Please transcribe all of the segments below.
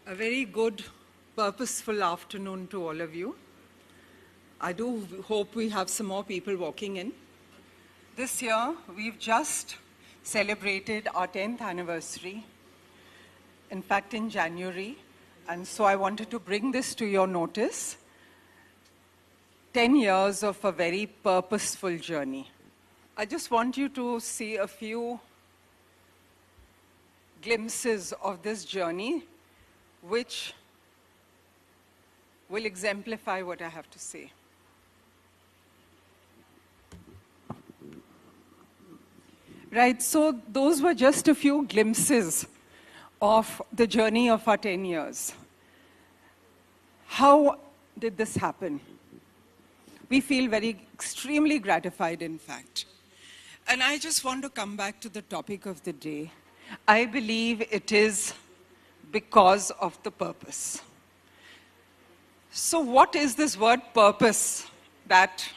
A very good, purposeful afternoon to all of you. I do hope we have some more people walking in. This year, we've just celebrated our 10th anniversary, in fact, in January, and so I wanted to bring this to your notice. 10 years of a very purposeful journey. I just want you to see a few glimpses of this journey, which will exemplify what I have to say. Right, so those were just a few glimpses of the journey of our 10 years. How did this happen? We feel extremely gratified, in fact. And I just want to come back to the topic of the day. I believe it is because of the purpose. So what is this word purpose that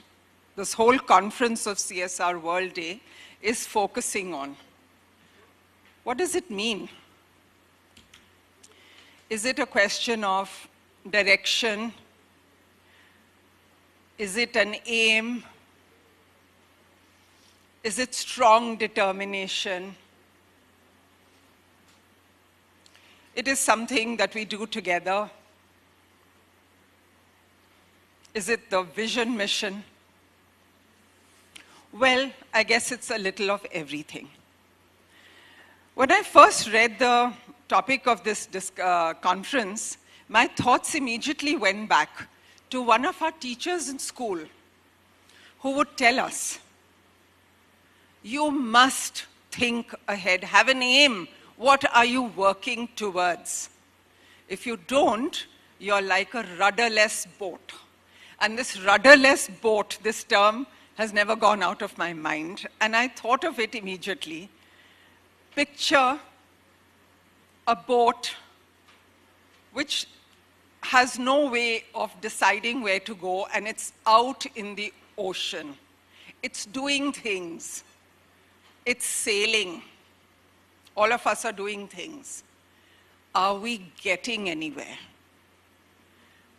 this whole conference of CSR World Day is focusing on? What does it mean? Is it a question of direction? Is it an aim? Is it strong determination? It is something that we do together. Is it the vision mission? Well, I guess it's a little of everything. When I first read the topic of this conference, my thoughts immediately went back to one of our teachers in school who would tell us, you must think ahead, have an aim. What are you working towards? If you don't, you're like a rudderless boat. And this rudderless boat, this term, has never gone out of my mind. And I thought of it immediately. Picture a boat which has no way of deciding where to go, and it's out in the ocean. It's doing things. It's sailing. All of us are doing things. Are we getting anywhere?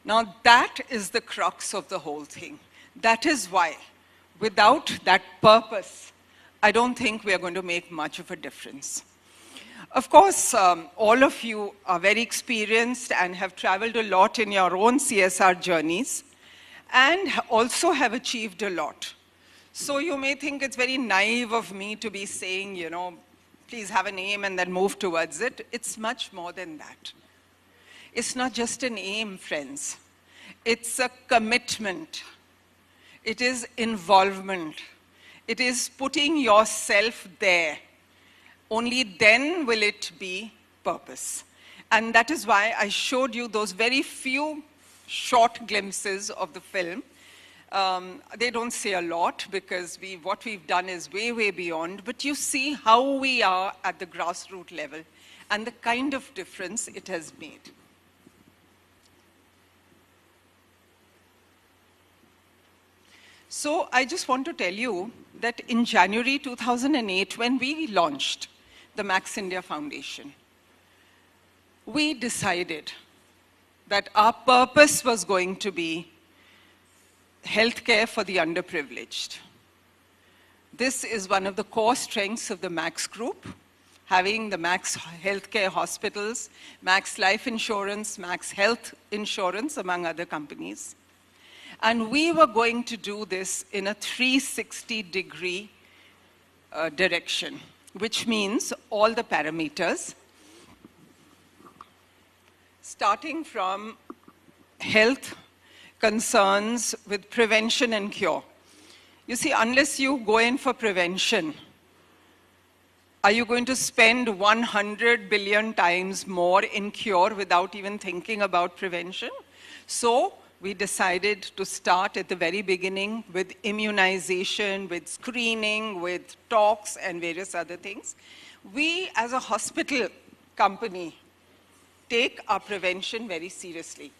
Now that is the crux of the whole thing. That is why, without that purpose, I don't think we are going to make much of a difference. Of course, all of you are very experienced and have traveled a lot in your own CSR journeys and also have achieved a lot. So you may think it's very naive of me to be saying, you know, please have an aim and then move towards it. It's much more than that. It's not just an aim, friends. It's a commitment. It is involvement. It is putting yourself there. Only then will it be purpose. And that is why I showed you those very few short glimpses of the film. They don't say a lot because what we've done is way, way beyond, but you see how we are at the grassroots level and the kind of difference it has made. So I just want to tell you that in January 2008, when we launched the Max India Foundation, we decided that our purpose was going to be healthcare for the underprivileged. This is one of the core strengths of the Max Group, having the Max Healthcare Hospitals, Max Life Insurance, Max Health Insurance, among other companies. And we were going to do this in a 360-degree direction, which means all the parameters, starting from health concerns with prevention and cure. You see, unless you go in for prevention, are you going to spend 100 billion times more in cure without even thinking about prevention? So we decided to start at the very beginning with immunization, with screening, with talks, and various other things. We, as a hospital company, take our prevention very seriously.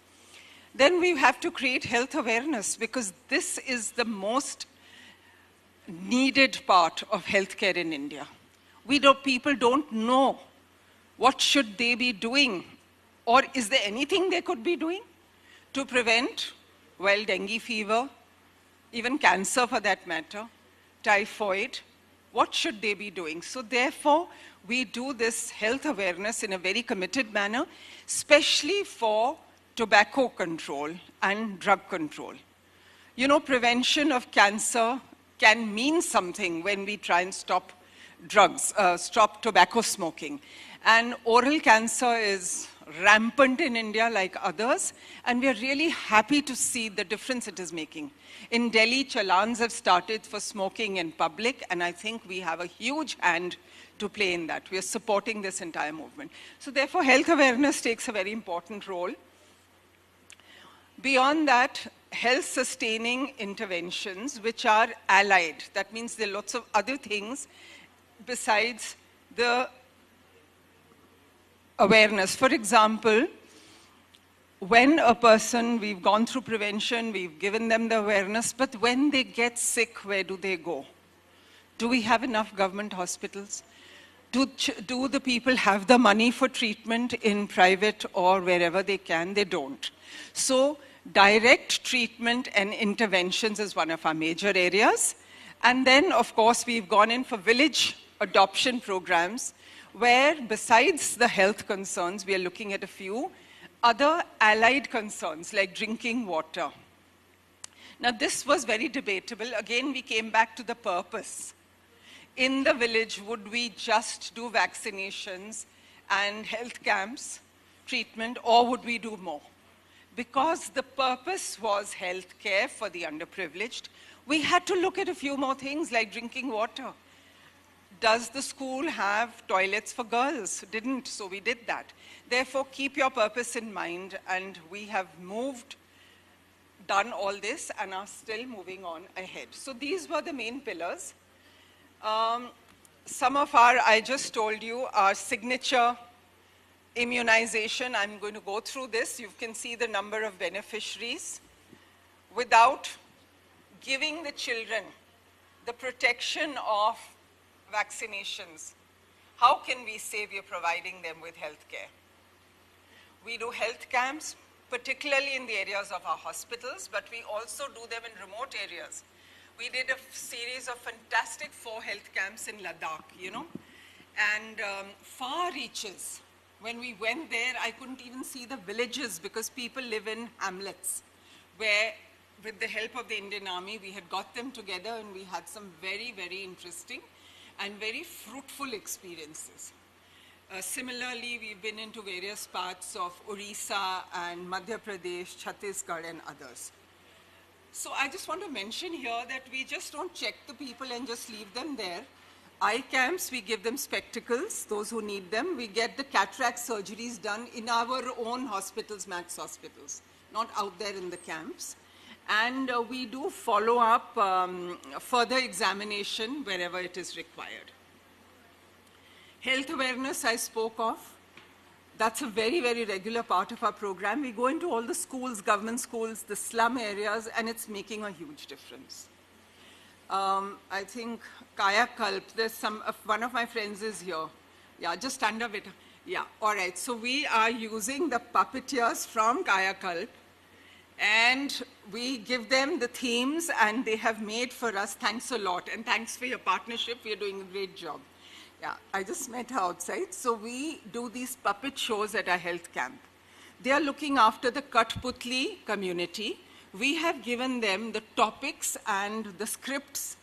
Then we have to create health awareness because this is the most needed part of healthcare in India. People don't know what should they be doing Or is there anything they could be doing to prevent, well, dengue fever, even cancer for that matter, typhoid? What should they be doing? So therefore, we do this health awareness in a very committed manner, especially for tobacco control and drug control. You know, prevention of cancer can mean something when we try and stop drugs, stop tobacco smoking. And oral cancer is rampant in India like others, and we are really happy to see the difference it is making. In Delhi, challans have started for smoking in public, and I think we have a huge hand to play in that. We are supporting this entire movement. So therefore, health awareness takes a very important role. Beyond that, health-sustaining interventions, which are allied. That means there are lots of other things besides the awareness. For example, when a person, we've gone through prevention, we've given them the awareness, but when they get sick, where do they go? Do we have enough government hospitals? Do the people have the money for treatment in private or wherever they can? They don't. So direct treatment and interventions is one of our major areas. And then, of course, we've gone in for village adoption programs, where besides the health concerns, we are looking at a few other allied concerns like drinking water. Now this was very debatable. Again, we came back to the purpose. In the village, would we just do vaccinations and health camps, treatment, or would we do more? Because the purpose was health care for the underprivileged, we had to look at a few more things like drinking water. Does the school have toilets for girls? Didn't, so we did that. Therefore, keep your purpose in mind, and we have done all this, and are still moving on ahead. So these were the main pillars. Some of I just told you, our signature immunization. I'm going to go through this. You can see the number of beneficiaries. Without giving the children the protection of vaccinations, how can we say we are providing them with health care? We do health camps, particularly in the areas of our hospitals, but we also do them in remote areas. We did a series of fantastic 4 health camps in Ladakh, you know, and far reaches. When we went there, I couldn't even see the villages because people live in hamlets, where with the help of the Indian Army, we had got them together and we had some very, very interesting and very fruitful experiences. Similarly, we've been into various parts of Orissa and Madhya Pradesh, Chhattisgarh, and others. So I just want to mention here that we just don't check the people and just leave them there. Eye camps, we give them spectacles, those who need them. We get the cataract surgeries done in our own hospitals, Max hospitals, not out there in the camps. And we do follow up further examination wherever it is required. Health awareness I spoke of. That's a very, very regular part of our program. We go into all the schools, government schools, the slum areas, and it's making a huge difference. I think Kaya Kalp, there's one of my friends is here. Yeah, just stand up. Yeah, all right. So we are using the puppeteers from Kaya Kalp, and we give them the themes, and they have made for us. Thanks a lot, and thanks for your partnership. You're doing a great job. Yeah, I just met her outside. So we do these puppet shows at our health camp. They are looking after the Kathputli community. We have given them the topics and the scripts,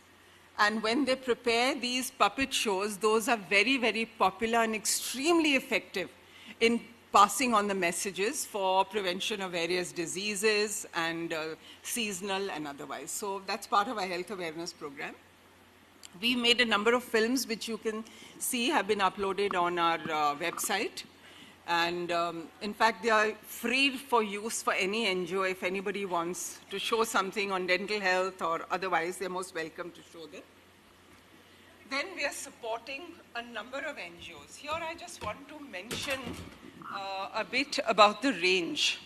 and when they prepare these puppet shows, those are very, very popular and extremely effective in passing on the messages for prevention of various diseases and seasonal and otherwise. So that's part of our health awareness program. We made a number of films which you can see have been uploaded on our website. And in fact, they are free for use for any NGO. If anybody wants to show something on dental health or otherwise, they're most welcome to show them. Then we are supporting a number of NGOs. Here I just want to mention a bit about the range.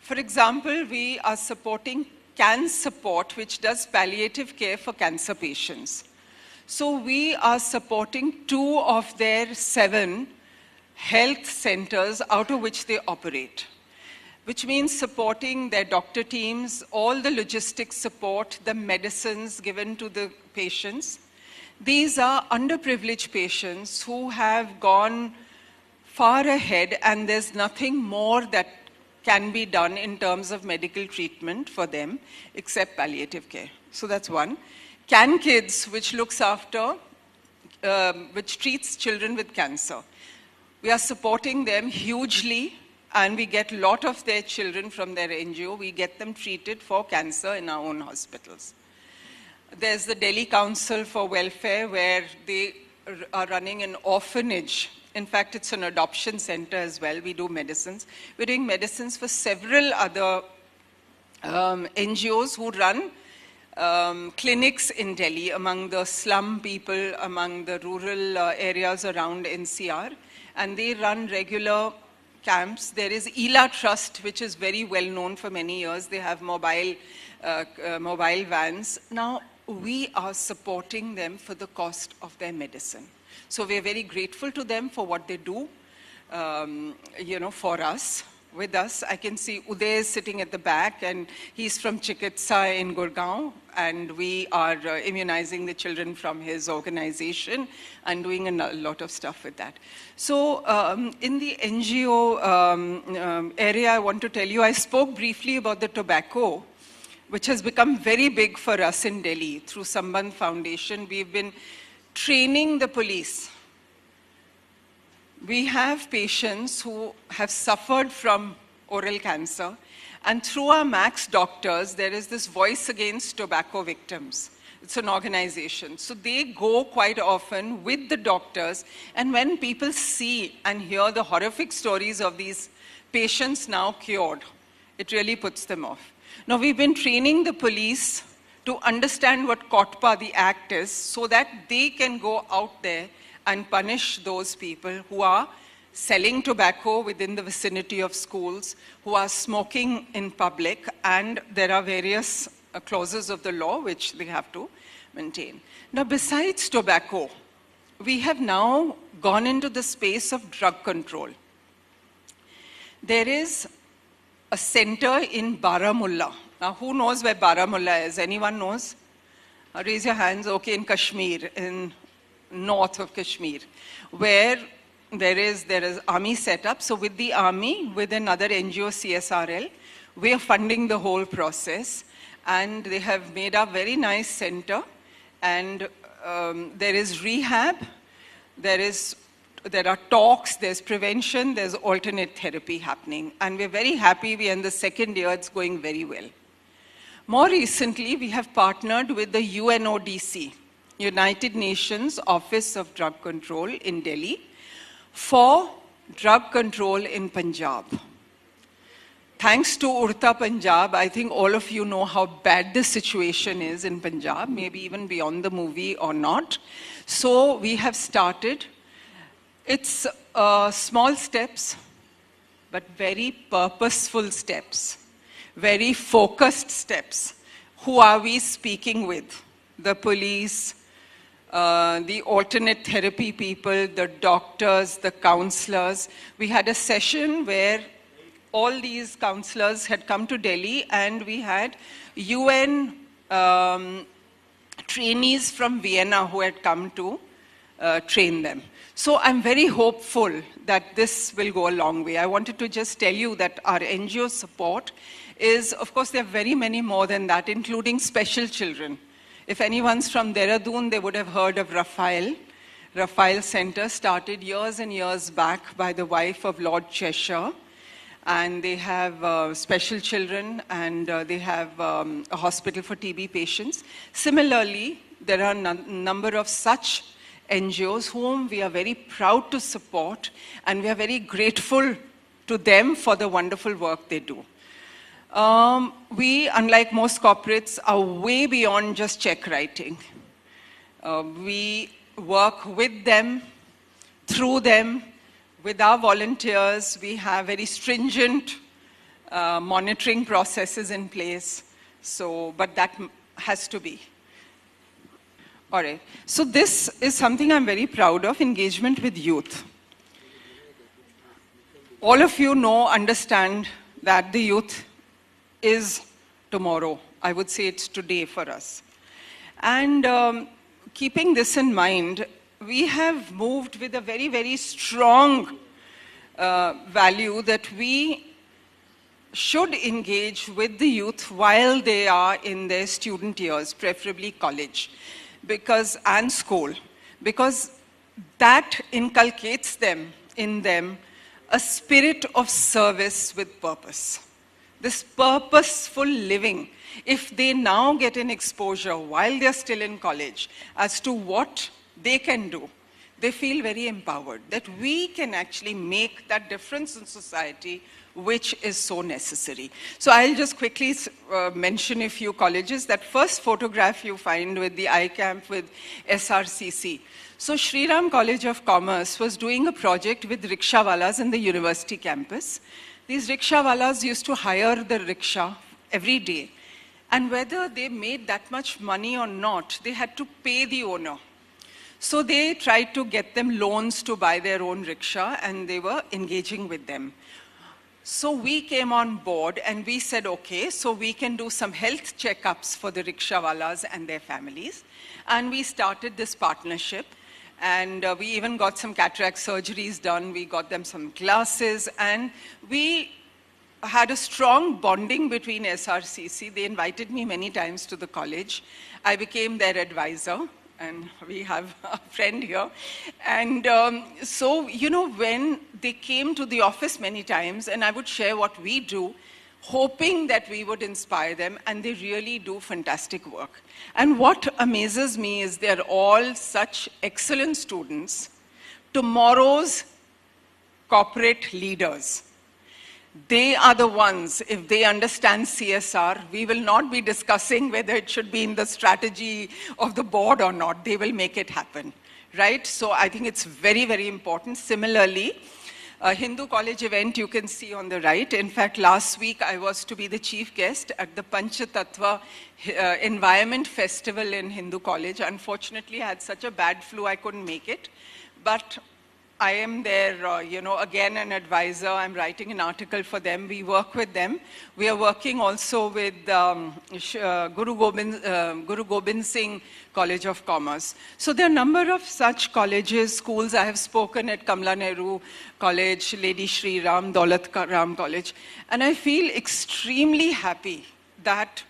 For example, we are supporting Can Support, which does palliative care for cancer patients. So we are supporting 2 of their 7 health centers out of which they operate, which means supporting their doctor teams, all the logistics support, the medicines given to the patients. These are underprivileged patients who have gone far ahead, and there's nothing more that can be done in terms of medical treatment for them except palliative care. So that's one. Can Kids, which looks after, which treats children with cancer. We are supporting them hugely, and we get a lot of their children from their NGO. We get them treated for cancer in our own hospitals. There's the Delhi Council for Welfare, where they are running an orphanage. In fact, it's an adoption center as well. We do medicines. We're doing medicines for several other NGOs who run clinics in Delhi among the slum people, among the rural areas around NCR. And they run regular camps. There is Ela Trust, which is very well known for many years. They have mobile vans. Now, we are supporting them for the cost of their medicine. So we're very grateful to them for what they do, for us, with us. I can see Uday is sitting at the back, and he's from Chikitsa in Gurgaon, and we are immunizing the children from his organization and doing a lot of stuff with that. So in the NGO area, I want to tell you, I spoke briefly about the tobacco, which has become very big for us in Delhi through Sambandh Foundation. We've been training the police. We have patients who have suffered from oral cancer, and through our Max doctors, there is this Voice Against Tobacco Victims. It's an organization. So they go quite often with the doctors, and when people see and hear the horrific stories of these patients now cured, it really puts them off. Now, we've been training the police to understand what KOTPA, the act, is, so that they can go out there and punish those people who are selling tobacco within the vicinity of schools, who are smoking in public, and there are various clauses of the law which they have to maintain. Now, besides tobacco, we have now gone into the space of drug control. There is a center in Baramulla. Now, who knows where Baramulla is? Anyone knows? Raise your hands. Okay, in Kashmir, in north of Kashmir, where there is army set up. So with the army, with another NGO, CSRL, we are funding the whole process, and they have made a very nice center, and there is rehab, there are talks, there's prevention, there's alternate therapy happening, and we're very happy. We're in the second year, it's going very well. More recently, we have partnered with the UNODC, United Nations Office of Drug Control in Delhi, for drug control in Punjab. Thanks to Urta Punjab, I think all of you know how bad the situation is in Punjab, maybe even beyond the movie or not. So we have started. It's small steps, but very purposeful steps, very focused steps. Who are we speaking with? The police, the alternate therapy people, the doctors, the counselors. We had a session where all these counselors had come to Delhi, and we had UN trainees from Vienna who had come to train them. So I'm very hopeful that this will go a long way. I wanted to just tell you that our NGO support is, of course, there are very many more than that, including special children. If anyone's from Dehradun, they would have heard of Raphael. Raphael Center started years and years back by the wife of Lord Cheshire. And they have special children, and they have a hospital for TB patients. Similarly, there are a number of such NGOs whom we are very proud to support, and we are very grateful to them for the wonderful work they do. We, unlike most corporates, are way beyond just check writing. We work with them, through them, with our volunteers. We have very stringent monitoring processes in place. So, but that has to be. All right. So this is something I'm very proud of, engagement with youth. All of you know, understand that the youth is tomorrow. I would say it's today for us. And keeping this in mind, we have moved with a very, very strong value that we should engage with the youth while they are in their student years, preferably college, and school, because that inculcates in them a spirit of service with purpose. This purposeful living, if they now get an exposure while they're still in college as to what they can do, they feel very empowered, that we can actually make that difference in society which is so necessary. So I'll just quickly mention a few colleges. That first photograph you find with the iCamp with SRCC. So Shri Ram College of Commerce was doing a project with rickshawalas in the university campus. These rickshawalas used to hire the rickshaw every day. And whether they made that much money or not, they had to pay the owner. So they tried to get them loans to buy their own rickshaw, and they were engaging with them. So we came on board and we said, okay, so we can do some health checkups for the rickshawalas and their families. And we started this partnership. And we even got some cataract surgeries done. We got them some glasses. And we had a strong bonding between SRCC. They invited me many times to the college. I became their advisor. And we have a friend here. And so, you know, when they came to the office many times, and I would share what we do, hoping that we would inspire them, and they really do fantastic work. And what amazes me is they're all such excellent students, tomorrow's corporate leaders. They are the ones, if they understand CSR, we will not be discussing whether it should be in the strategy of the board or not. They will make it happen, right? So I think it's very, very important. Similarly, a Hindu college event you can see on the right. In fact, last week I was to be the chief guest at the Panchatattva Environment Festival in Hindu College. Unfortunately, I had such a bad flu I couldn't make it. But I am their, you know, again an advisor. I'm writing an article for them. We work with them. We are working also with Guru Gobind Singh College of Commerce. So there are a number of such colleges, schools. I have spoken at Kamla Nehru College, Lady Shri Ram, Daulat Ram College. And I feel extremely happy that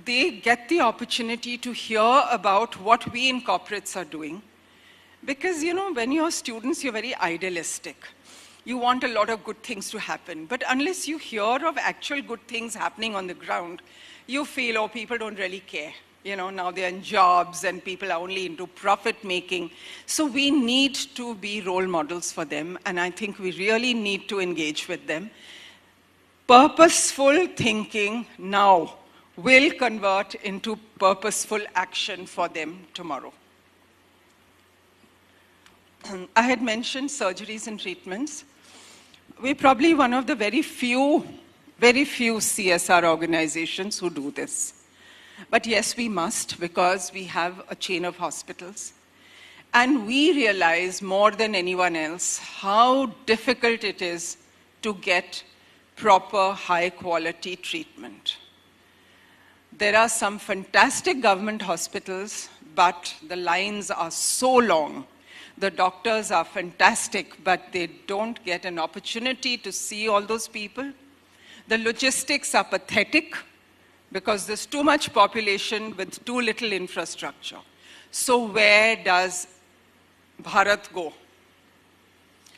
they get the opportunity to hear about what we in corporates are doing. Because, you know, when you're students, you're very idealistic. You want a lot of good things to happen. But unless you hear of actual good things happening on the ground, you feel, oh, people don't really care. You know, now they're in jobs and people are only into profit making. So we need to be role models for them. And I think we really need to engage with them. Purposeful thinking now will convert into purposeful action for them tomorrow. I had mentioned surgeries and treatments. We're probably one of the very few CSR organizations who do this. But yes, we must, because we have a chain of hospitals. And we realize more than anyone else how difficult it is to get proper high-quality treatment. There are some fantastic government hospitals, but the lines are so long. The doctors are fantastic, but they don't get an opportunity to see all those people. The logistics are pathetic because there's too much population with too little infrastructure. So where does Bharat go?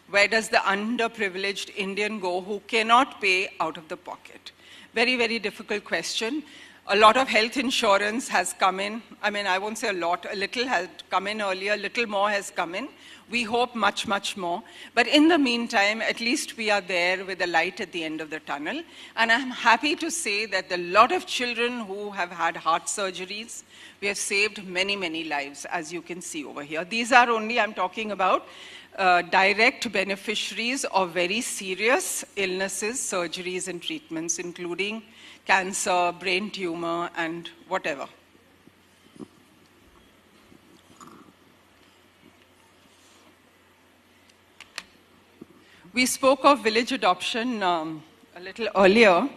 Where does the underprivileged Indian go who cannot pay out of the pocket? Very, very difficult question. A lot of health insurance has come in. I mean, I won't say a lot. A little has come in earlier. A little more has come in. We hope much, much more. But in the meantime, at least we are there with a light at the end of the tunnel. And I'm happy to say that a lot of children who have had heart surgeries, we have saved many, many lives, as you can see over here. These are only, I'm talking about direct beneficiaries of very serious illnesses, surgeries, and treatments, including cancer, brain tumor, and whatever. We spoke of village adoption a little earlier.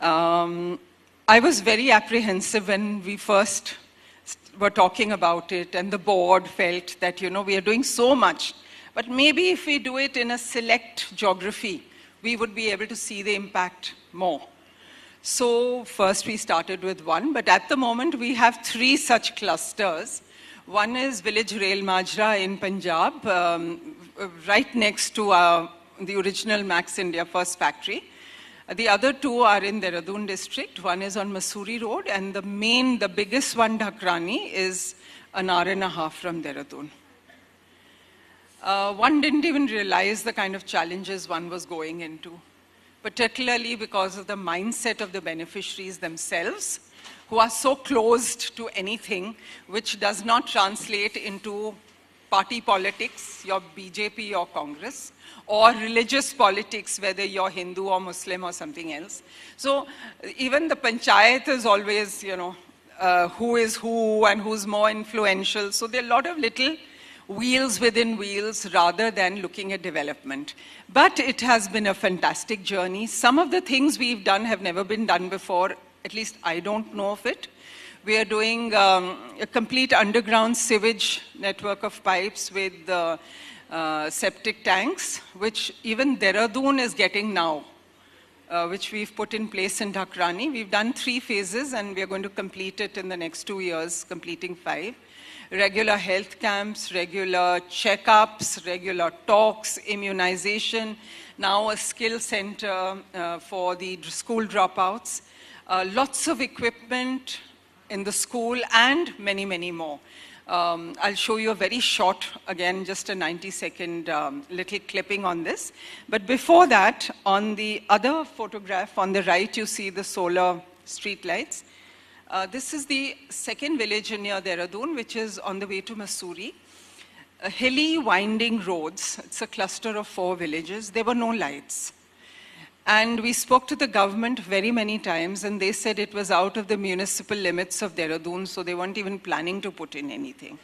I was very apprehensive when we first were talking about it, and the board felt that, you know, we are doing so much, but maybe if we do it in a select geography, we would be able to see the impact more. So first we started with one, but at the moment we have 3 such clusters. One is Village Rail Majra in Punjab, right next to the original Max India first factory. The other 2 are in Dehradun district. One is on Mussoorie Road, and the biggest one, Dhakrani, is an hour and a half from Dehradun. One didn't even realize the kind of challenges one was going into, particularly because of the mindset of the beneficiaries themselves, who are so closed to anything which does not translate into party politics, your BJP or Congress, or religious politics, whether you're Hindu or Muslim or something else. So even the panchayat is always, you know, who is who and who's more influential. So there are a lot of little wheels within wheels rather than looking at development. But it has been a fantastic journey. Some of the things we've done have never been done before, at least I don't know of it. We are doing a complete underground sewage network of pipes with septic tanks, which even Dehradun is getting now, which we've put in place in Dhakrani. We've done 3 phases, and we're going to complete it in the next 2 years, completing 5. Regular health camps, regular checkups, regular talks, immunization, now a skill center for the school dropouts, lots of equipment in the school, and many, many more. I'll show you a very short, again, just a 90-second little clipping on this. But before that, on the other photograph on the right, you see the solar street lights. This is the second village near Dehradun, which is on the way to Mussoorie. Hilly, winding roads. It's a cluster of 4 villages. There were no lights. And we spoke to the government very many times, and they said it was out of the municipal limits of Dehradun, so they weren't even planning to put in anything.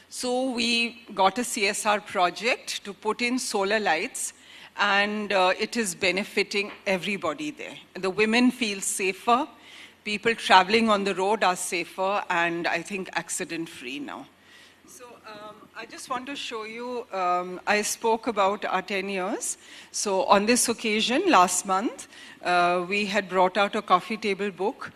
So we got a CSR project to put in solar lights, and it is benefiting everybody there. The women feel safer, people traveling on the road are safer, and I think accident-free now. I just want to show you, I spoke about our 10 years. So on this occasion, last month, we had brought out a coffee table book,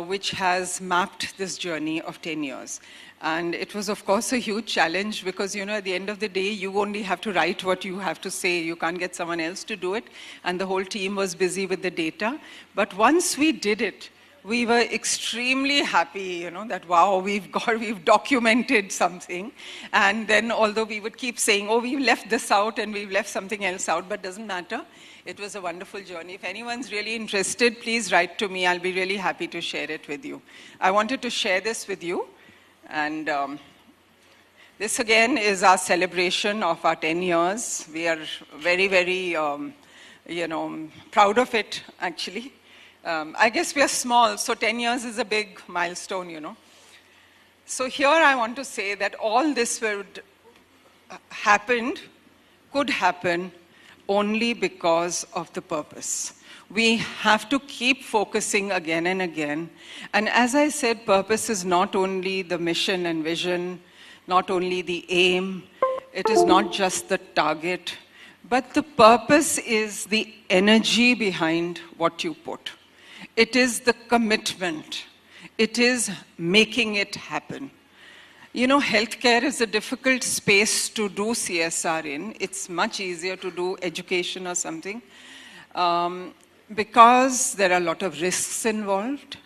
which has mapped this journey of 10 years. And it was, of course, a huge challenge because, you know, at the end of the day, you only have to write what you have to say. You can't get someone else to do it. And the whole team was busy with the data. But once we did it, we were extremely happy, you know, that wow, we've documented something. And then although we would keep saying, oh, we've left this out and we've left something else out, but doesn't matter. It was a wonderful journey. If anyone's really interested, please write to me. I'll be really happy to share it with you. I wanted to share this with you. And this again is our celebration of our 10 years. We are very, very, you know, proud of it, actually. I guess we are small, so 10 years is a big milestone, you know. So here I want to say that all this could happen only because of the purpose. We have to keep focusing again and again. And as I said, purpose is not only the mission and vision, not only the aim, it is not just the target, but the purpose is the energy behind what you put. It is the commitment. It is making it happen. You know, healthcare is a difficult space to do CSR in. It's much easier to do education or something because there are a lot of risks involved.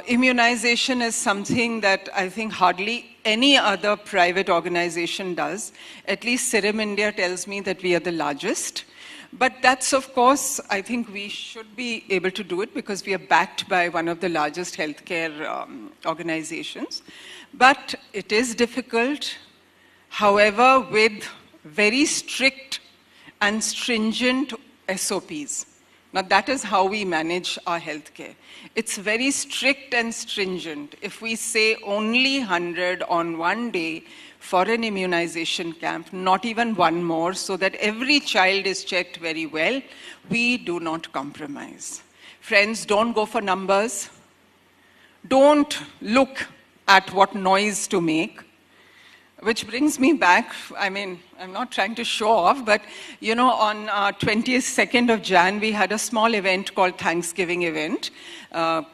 Immunization is something that I think hardly any other private organization does. At least Serum India tells me that we are the largest. But that's, of course, I think we should be able to do it because we are backed by one of the largest healthcare organizations. But it is difficult, however, with very strict and stringent SOPs. Now, that is how we manage our healthcare. It's very strict and stringent. If we say only 100 on one day for an immunization camp, not even one more, so that every child is checked very well. We do not compromise. Friends, don't go for numbers. Don't look at what noise to make. Which brings me back, I mean, I'm not trying to show off, but you know, on 22nd of Jan, we had a small event called Thanksgiving event.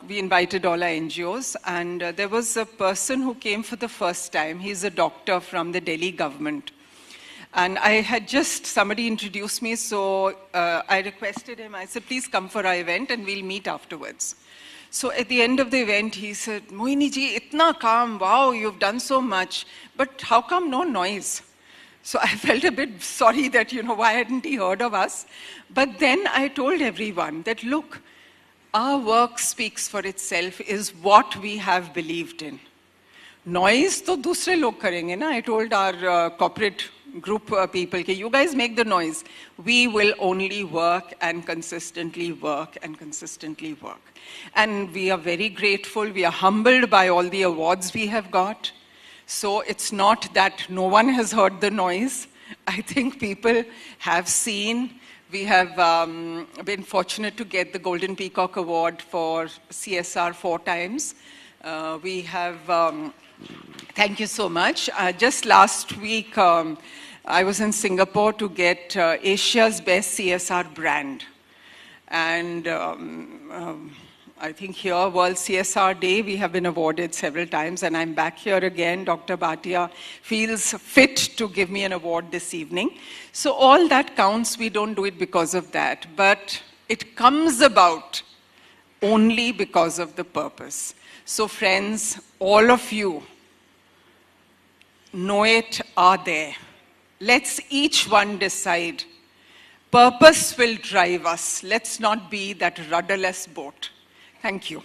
We invited all our NGOs, and there was a person who came for the first time. He's a doctor from the Delhi government. And I had just, somebody introduced me, so I requested him, I said, please come for our event and we'll meet afterwards. So at the end of the event, he said, Mohini ji, itna calm, wow, you've done so much, but how come no noise? So I felt a bit sorry that, you know, why hadn't he heard of us? But then I told everyone that, look, our work speaks for itself, is what we have believed in. Noise to dusre log karenge na. I told our corporate group people, okay, you guys make the noise. We will only work and consistently work and consistently work. And we are very grateful. We are humbled by all the awards we have got. So it's not that no one has heard the noise. I think people have seen. We have been fortunate to get the Golden Peacock Award for CSR 4 times. We have, thank you so much. Just last week, I was in Singapore to get Asia's best CSR brand. And I think here, World CSR Day, we have been awarded several times, and I'm back here again. Dr. Bhatia feels fit to give me an award this evening. So all that counts. We don't do it because of that, but it comes about only because of the purpose. So friends, all of you know it, are there. Let's each one decide. Purpose will drive us. Let's not be that rudderless boat. Thank you.